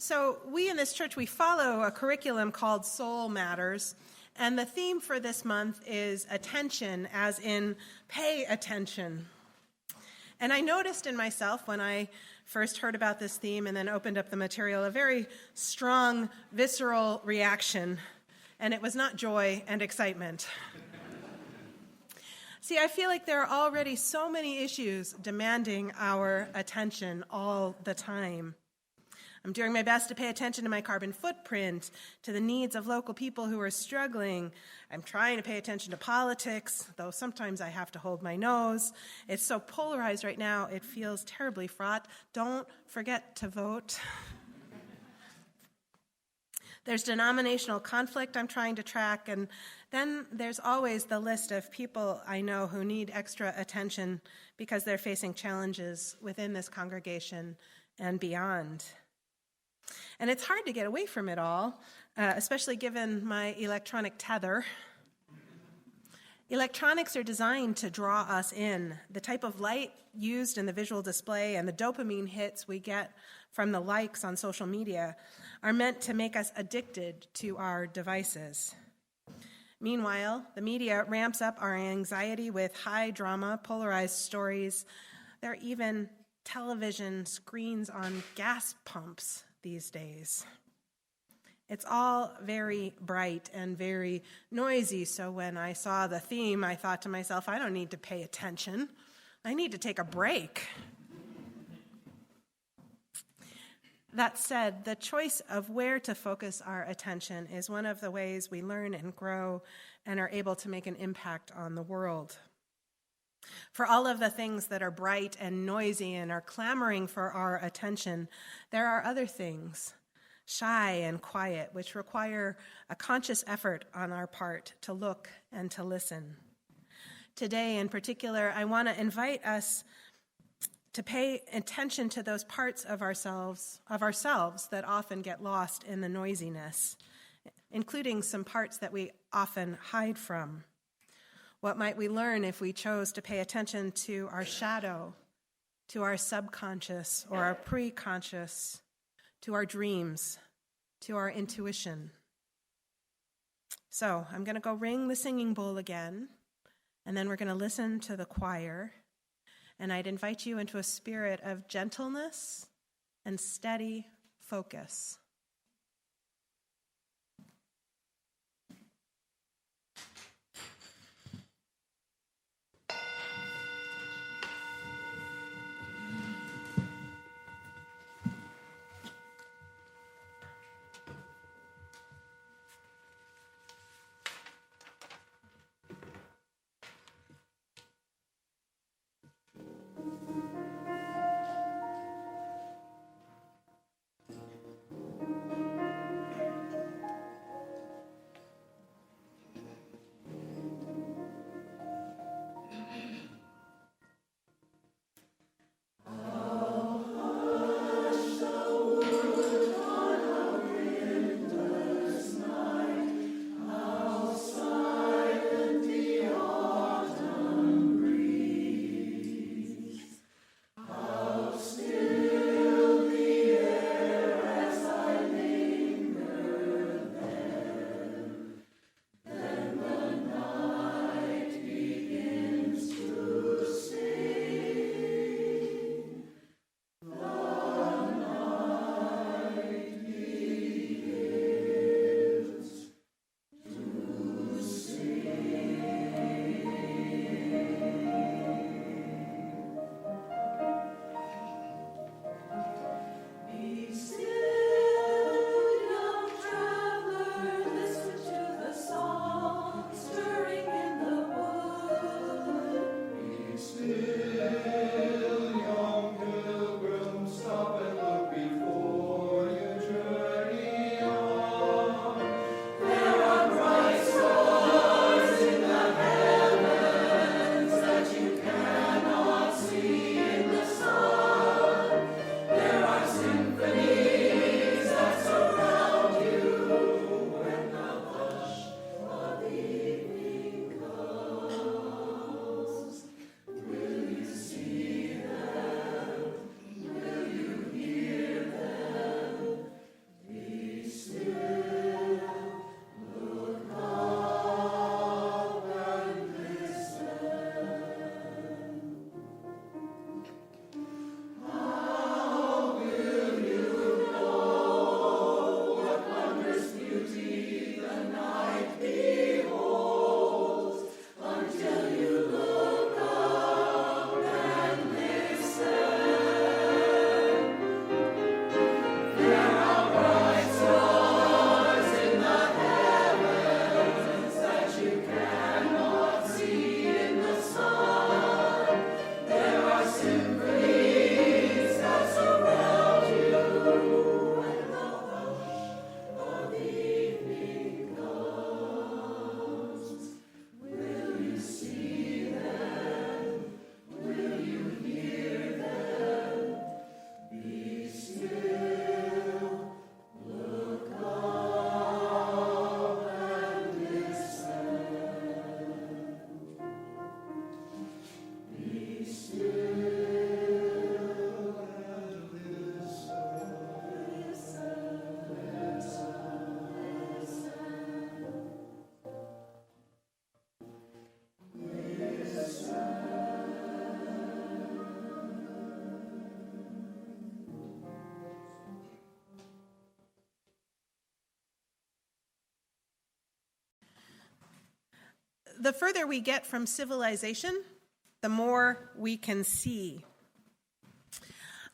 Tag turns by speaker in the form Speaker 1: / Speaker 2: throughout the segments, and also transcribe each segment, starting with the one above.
Speaker 1: So we in this church, we follow a curriculum called Soul Matters, and the theme for this month is attention, as in pay attention. And I noticed in myself when I first heard about this theme and then opened up the material a very strong, visceral reaction, and it was not joy and excitement. See, I feel like there are already so many issues demanding our attention all the time. I'm doing my best to pay attention to my carbon footprint, to the needs of local people who are struggling. I'm trying to pay attention to politics, though sometimes I have to hold my nose. It's so polarized right now, it feels terribly fraught. Don't forget to vote. There's denominational conflict I'm trying to track, and then there's always the list of people I know who need extra attention because they're facing challenges within this congregation and beyond. And it's hard to get away from it all, especially given my electronic tether. Electronics are designed to draw us in. The type of light used in the visual display and the dopamine hits we get from the likes on social media are meant to make us addicted to our devices. Meanwhile, the media ramps up our anxiety with high drama, polarized stories. There are even television screens on gas pumps these days. It's all very bright and very noisy, so when I saw the theme, I thought to myself, I don't need to pay attention. I need to take a break. That said, the choice of where to focus our attention is one of the ways we learn and grow and are able to make an impact on the world. For all of the things that are bright and noisy and are clamoring for our attention, there are other things, shy and quiet, which require a conscious effort on our part to look and to listen. Today, in particular, I want to invite us to pay attention to those parts of ourselves that often get lost in the noisiness, including some parts that we often hide from. What might we learn if we chose to pay attention to our shadow, to our subconscious or our preconscious, to our dreams, to our intuition? So I'm going to go ring the singing bowl again, and then we're going to listen to the choir. And I'd invite you into a spirit of gentleness and steady focus. The further we get from civilization, the more we can see.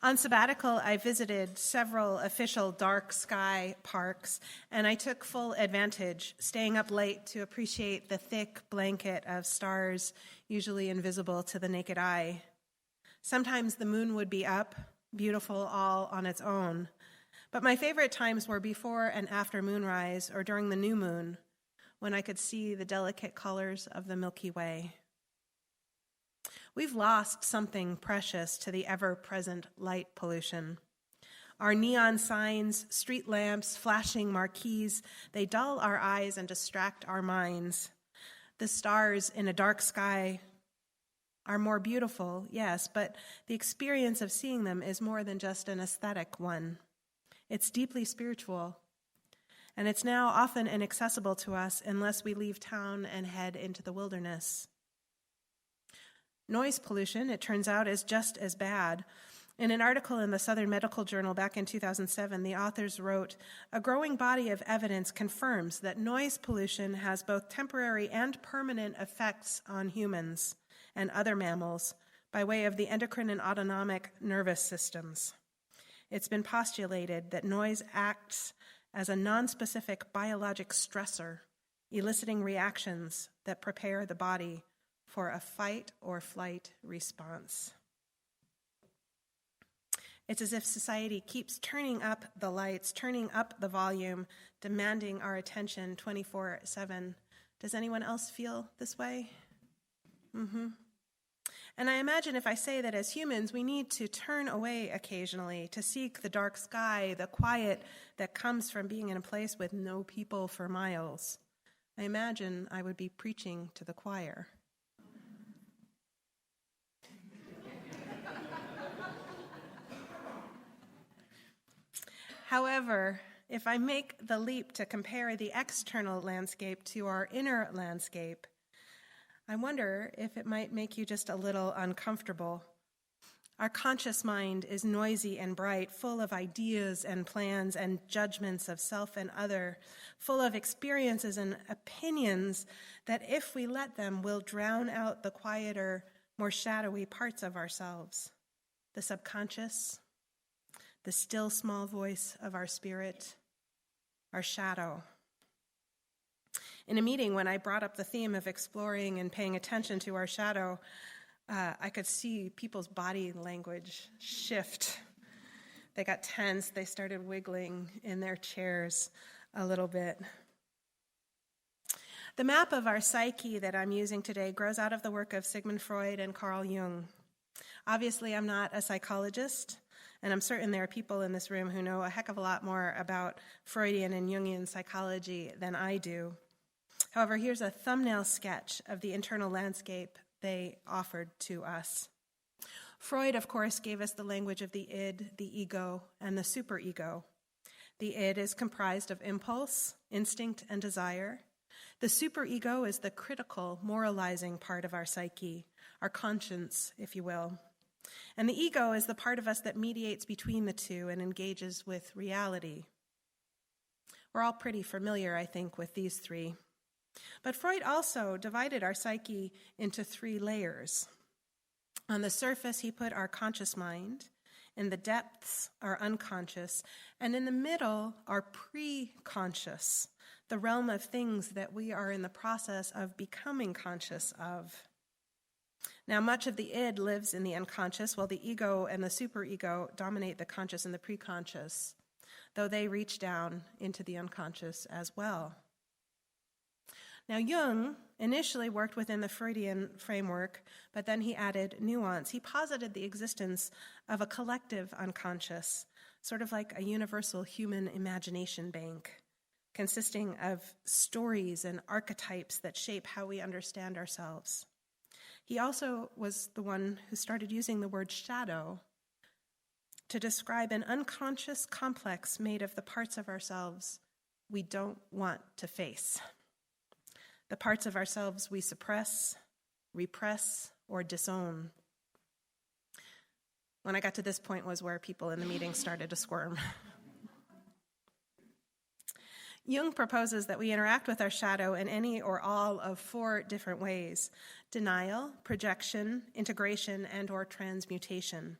Speaker 1: On sabbatical, I visited several official dark sky parks, and I took full advantage, staying up late to appreciate the thick blanket of stars, usually invisible to the naked eye. Sometimes the moon would be up, beautiful all on its own. But my favorite times were before and after moonrise or during the new moon, when I could see the delicate colors of the Milky Way. We've lost something precious to the ever-present light pollution. Our neon signs, street lamps, flashing marquees, they dull our eyes and distract our minds. The stars in a dark sky are more beautiful, yes, but the experience of seeing them is more than just an aesthetic one. It's deeply spiritual, and it's now often inaccessible to us unless we leave town and head into the wilderness. Noise pollution, it turns out, is just as bad. In an article in the Southern Medical Journal back in 2007, the authors wrote, "A growing body of evidence confirms that noise pollution has both temporary and permanent effects on humans and other mammals by way of the endocrine and autonomic nervous systems. It's been postulated that noise acts as a nonspecific biologic stressor, eliciting reactions that prepare the body for a fight or flight response." It's as if society keeps turning up the lights, turning up the volume, demanding our attention 24/7. Does anyone else feel this way? And I imagine if I say that as humans, we need to turn away occasionally to seek the dark sky, the quiet that comes from being in a place with no people for miles. I imagine I would be preaching to the choir. However, if I make the leap to compare the external landscape to our inner landscape, I wonder if it might make you just a little uncomfortable. Our conscious mind is noisy and bright, full of ideas and plans and judgments of self and other, full of experiences and opinions that, if we let them, will drown out the quieter, more shadowy parts of ourselves, the subconscious, the still small voice of our spirit, our shadow. In a meeting, when I brought up the theme of exploring and paying attention to our shadow, I could see people's body language shift. They got tense. They started wiggling in their chairs a little bit. The map of our psyche that I'm using today grows out of the work of Sigmund Freud and Carl Jung. Obviously, I'm not a psychologist, and I'm certain there are people in this room who know a heck of a lot more about Freudian and Jungian psychology than I do. However, here's a thumbnail sketch of the internal landscape they offered to us. Freud, of course, gave us the language of the id, the ego, and the superego. The id is comprised of impulse, instinct, and desire. The superego is the critical, moralizing part of our psyche, our conscience, if you will. And the ego is the part of us that mediates between the two and engages with reality. We're all pretty familiar, I think, with these three. But Freud also divided our psyche into three layers. On the surface, he put our conscious mind. In the depths, our unconscious. And in the middle, our pre-conscious, the realm of things that we are in the process of becoming conscious of. Now, much of the id lives in the unconscious, while the ego and the superego dominate the conscious and the preconscious, though they reach down into the unconscious as well. Now, Jung initially worked within the Freudian framework, but then he added nuance. He posited the existence of a collective unconscious, sort of like a universal human imagination bank, consisting of stories and archetypes that shape how we understand ourselves. He also was the one who started using the word shadow to describe an unconscious complex made of the parts of ourselves we don't want to face. The parts of ourselves we suppress, repress, or disown. When I got to this point was where people in the meeting started to squirm. Jung proposes that we interact with our shadow in any or all of 4 different ways: denial, projection, integration, and/or transmutation.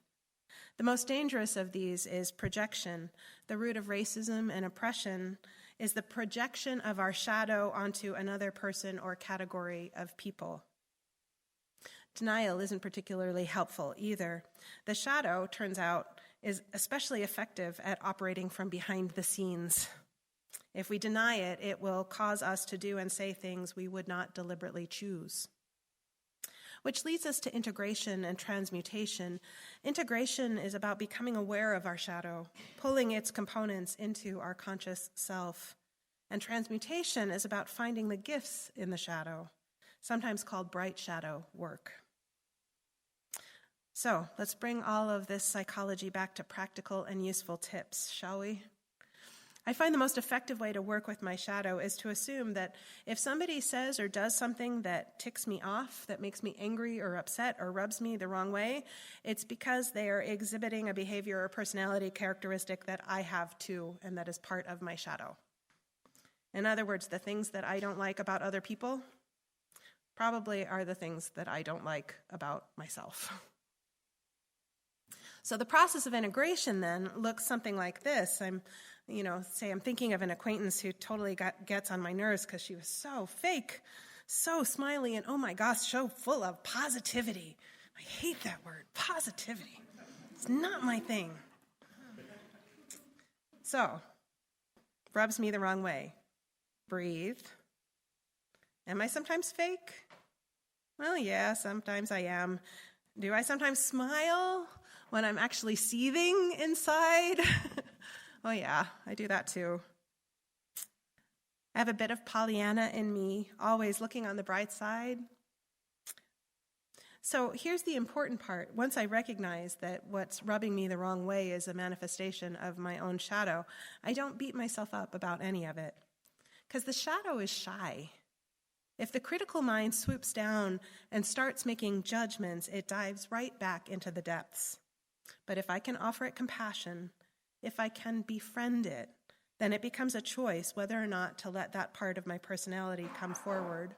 Speaker 1: The most dangerous of these is projection. The root of racism and oppression is the projection of our shadow onto another person or category of people. Denial isn't particularly helpful either. The shadow, turns out, is especially effective at operating from behind the scenes. If we deny it, it will cause us to do and say things we would not deliberately choose. Which leads us to integration and transmutation. Integration is about becoming aware of our shadow, pulling its components into our conscious self. And transmutation is about finding the gifts in the shadow, sometimes called bright shadow work. So let's bring all of this psychology back to practical and useful tips, shall we? I find the most effective way to work with my shadow is to assume that if somebody says or does something that ticks me off, that makes me angry or upset or rubs me the wrong way, it's because they are exhibiting a behavior or personality characteristic that I have too, and that is part of my shadow. In other words, the things that I don't like about other people probably are the things that I don't like about myself. So the process of integration then looks something like this. I'm thinking of an acquaintance who totally gets on my nerves because she was so fake, so smiley, and oh my gosh, so full of positivity. I hate that word, positivity. It's not my thing. So, rubs me the wrong way. Breathe. Am I sometimes fake? Well, yeah, sometimes I am. Do I sometimes smile when I'm actually seething inside? Oh yeah, I do that too. I have a bit of Pollyanna in me, always looking on the bright side. So here's the important part. Once I recognize that what's rubbing me the wrong way is a manifestation of my own shadow, I don't beat myself up about any of it. Because the shadow is shy. If the critical mind swoops down and starts making judgments, it dives right back into the depths. But if I can offer it compassion, if I can befriend it, then it becomes a choice whether or not to let that part of my personality come forward.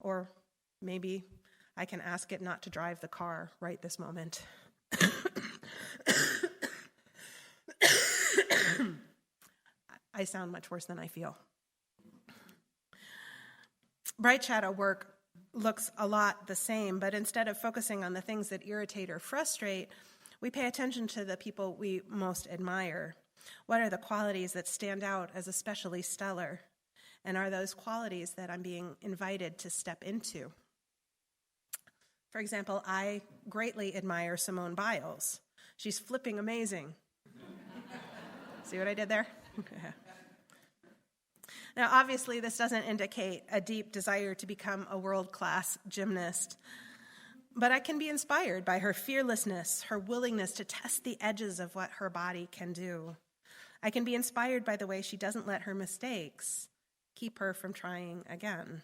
Speaker 1: Or maybe I can ask it not to drive the car right this moment. I sound much worse than I feel. Bright shadow work looks a lot the same, but instead of focusing on the things that irritate or frustrate, we pay attention to the people we most admire. What are the qualities that stand out as especially stellar? And are those qualities that I'm being invited to step into? For example, I greatly admire Simone Biles. She's flipping amazing. See what I did there? Now, obviously, this doesn't indicate a deep desire to become a world-class gymnast, but I can be inspired by her fearlessness, her willingness to test the edges of what her body can do. I can be inspired by the way she doesn't let her mistakes keep her from trying again.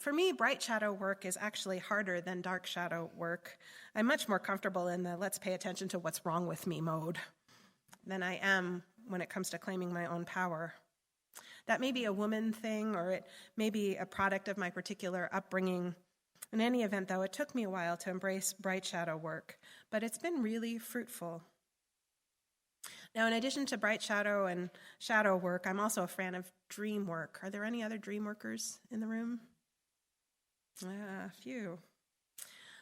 Speaker 1: For me, bright shadow work is actually harder than dark shadow work. I'm much more comfortable in the let's pay attention to what's wrong with me mode than I am when it comes to claiming my own power. That may be a woman thing, or it may be a product of my particular upbringing. In any event, though, it took me a while to embrace bright shadow work, but it's been really fruitful. Now, in addition to bright shadow and shadow work, I'm also a fan of dream work. Are there any other dream workers in the room? A few.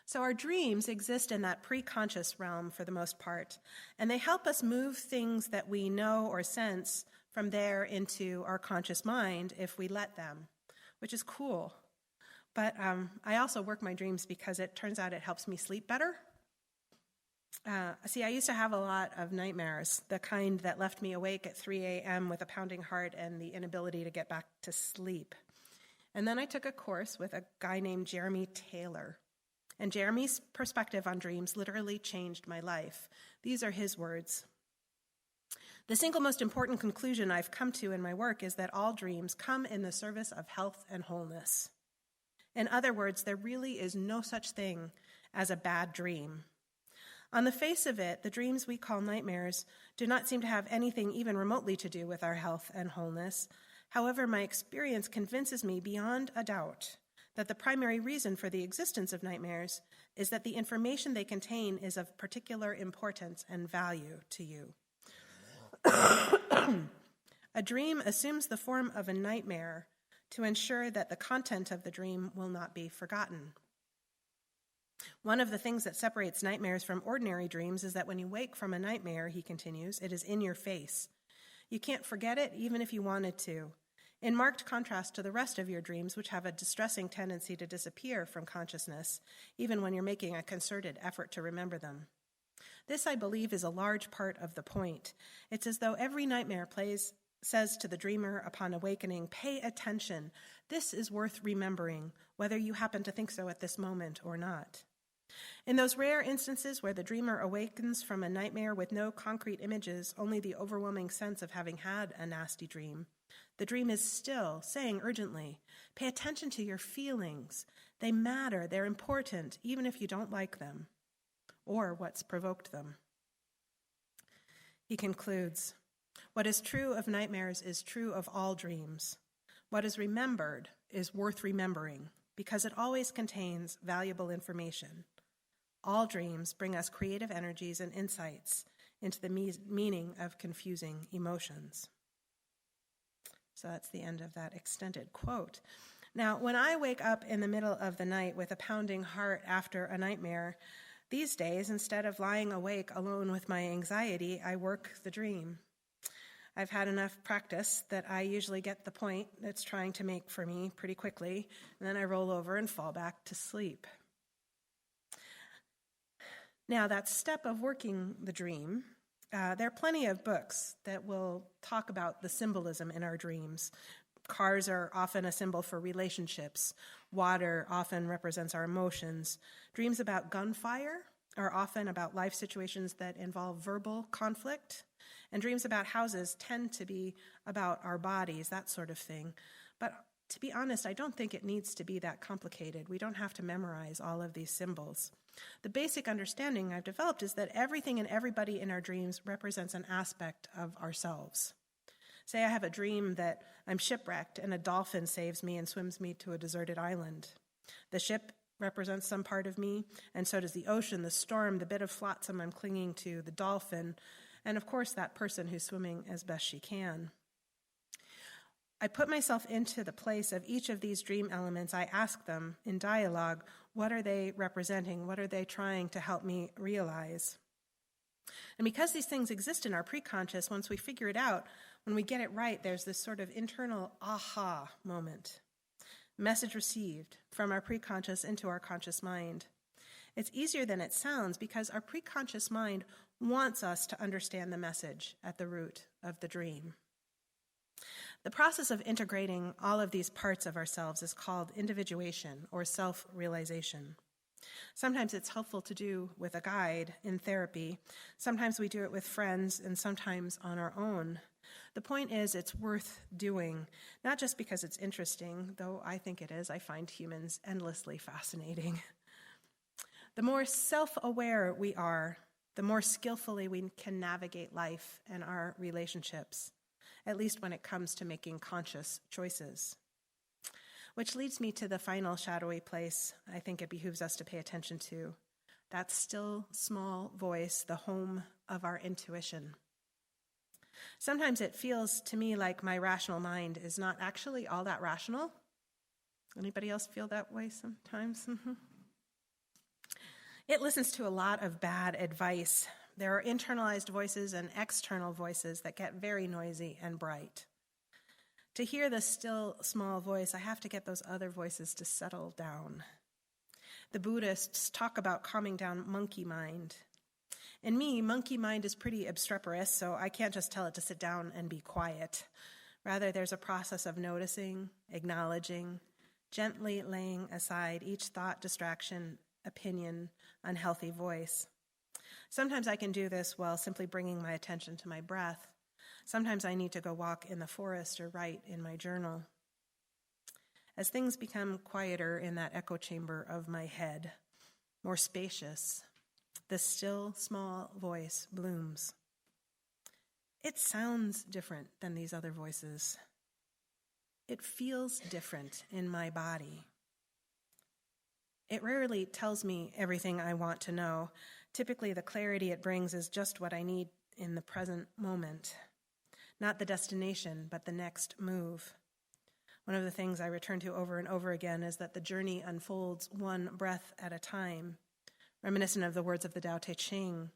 Speaker 1: So our dreams exist in that pre-conscious realm for the most part, and they help us move things that we know or sense from there into our conscious mind if we let them, which is cool. But I also work my dreams because it turns out it helps me sleep better. I used to have a lot of nightmares, the kind that left me awake at 3 a.m. with a pounding heart and the inability to get back to sleep. And then I took a course with a guy named Jeremy Taylor. And Jeremy's perspective on dreams literally changed my life. These are his words. The single most important conclusion I've come to in my work is that all dreams come in the service of health and wholeness. In other words, there really is no such thing as a bad dream. On the face of it, the dreams we call nightmares do not seem to have anything even remotely to do with our health and wholeness. However, my experience convinces me beyond a doubt that the primary reason for the existence of nightmares is that the information they contain is of particular importance and value to you. A dream assumes the form of a nightmare to ensure that the content of the dream will not be forgotten. One of the things that separates nightmares from ordinary dreams is that when you wake from a nightmare, he continues, it is in your face. You can't forget it even if you wanted to, in marked contrast to the rest of your dreams, which have a distressing tendency to disappear from consciousness, even when you're making a concerted effort to remember them. This, I believe, is a large part of the point. It's as though every nightmare says to the dreamer upon awakening, pay attention. This is worth remembering, whether you happen to think so at this moment or not. In those rare instances where the dreamer awakens from a nightmare with no concrete images, only the overwhelming sense of having had a nasty dream, the dream is still saying urgently, pay attention to your feelings. They matter, they're important, even if you don't like them, or what's provoked them. He concludes, what is true of nightmares is true of all dreams. What is remembered is worth remembering because it always contains valuable information. All dreams bring us creative energies and insights into the meaning of confusing emotions. So that's the end of that extended quote. Now, when I wake up in the middle of the night with a pounding heart after a nightmare, these days, instead of lying awake alone with my anxiety, I work the dream. I've had enough practice that I usually get the point it's trying to make for me pretty quickly, and then I roll over and fall back to sleep. Now, that step of working the dream, there are plenty of books that will talk about the symbolism in our dreams. Cars are often a symbol for relationships. Water often represents our emotions. Dreams about gunfire are often about life situations that involve verbal conflict. And dreams about houses tend to be about our bodies, that sort of thing. But to be honest, I don't think it needs to be that complicated. We don't have to memorize all of these symbols. The basic understanding I've developed is that everything and everybody in our dreams represents an aspect of ourselves. Say I have a dream that I'm shipwrecked and a dolphin saves me and swims me to a deserted island. The ship represents some part of me, and so does the ocean, the storm, the bit of flotsam I'm clinging to, the dolphin, and of course that person who's swimming as best she can. I put myself into the place of each of these dream elements. I ask them in dialogue, what are they representing? What are they trying to help me realize? And because these things exist in our preconscious, once we figure it out, when we get it right, there's this sort of internal aha moment. Message received from our preconscious into our conscious mind. It's easier than it sounds because our preconscious mind wants us to understand the message at the root of the dream. The process of integrating all of these parts of ourselves is called individuation or self-realization. Sometimes it's helpful to do with a guide in therapy. Sometimes we do it with friends and sometimes on our own. The point is it's worth doing, not just because it's interesting, though I think it is. I find humans endlessly fascinating. The more self-aware we are, the more skillfully we can navigate life and our relationships, at least when it comes to making conscious choices. Which leads me to the final shadowy place I think it behooves us to pay attention to, that still small voice, the home of our intuition. Sometimes it feels to me like my rational mind is not actually all that rational. Anybody else feel that way sometimes? It listens to a lot of bad advice. There are internalized voices and external voices that get very noisy and bright. To hear the still small voice, I have to get those other voices to settle down. The Buddhists talk about calming down monkey mind. In me, monkey mind is pretty obstreperous, so I can't just tell it to sit down and be quiet. Rather, there's a process of noticing, acknowledging, gently laying aside each thought, distraction, opinion, unhealthy voice. Sometimes I can do this while simply bringing my attention to my breath. Sometimes I need to go walk in the forest or write in my journal. As things become quieter in that echo chamber of my head, more spacious, The still, small voice blooms. It sounds different than these other voices. It feels different in my body. It rarely tells me everything I want to know. Typically, the clarity it brings is just what I need in the present moment. Not the destination, but the next move. One of the things I return to over and over again is that the journey unfolds one breath at a time. Reminiscent of the words of the Tao Te Ching,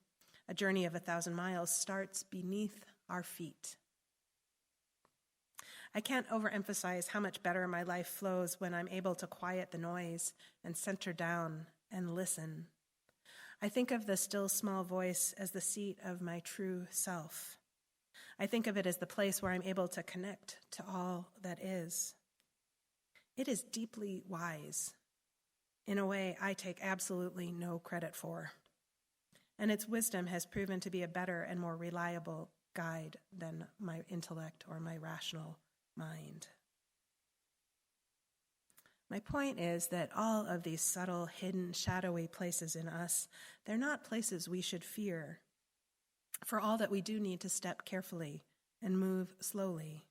Speaker 1: a journey of 1,000 miles starts beneath our feet. I can't overemphasize how much better my life flows when I'm able to quiet the noise and center down and listen. I think of the still small voice as the seat of my true self. I think of it as the place where I'm able to connect to all that is. It is deeply wise, in a way I take absolutely no credit for. And its wisdom has proven to be a better and more reliable guide than my intellect or my rational mind. My point is that all of these subtle, hidden, shadowy places in us, they're not places we should fear. For all that we do need to step carefully and move slowly.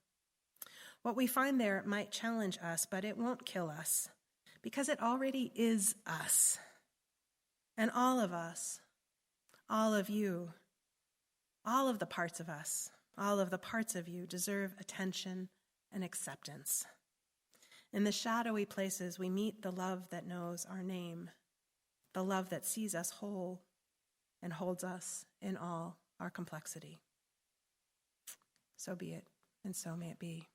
Speaker 1: What we find there might challenge us, but it won't kill us, because it already is us. And all of us, all of you, all of the parts of us, all of the parts of you deserve attention and acceptance. In the shadowy places, we meet the love that knows our name, the love that sees us whole and holds us in all our complexity. So be it, and so may it be.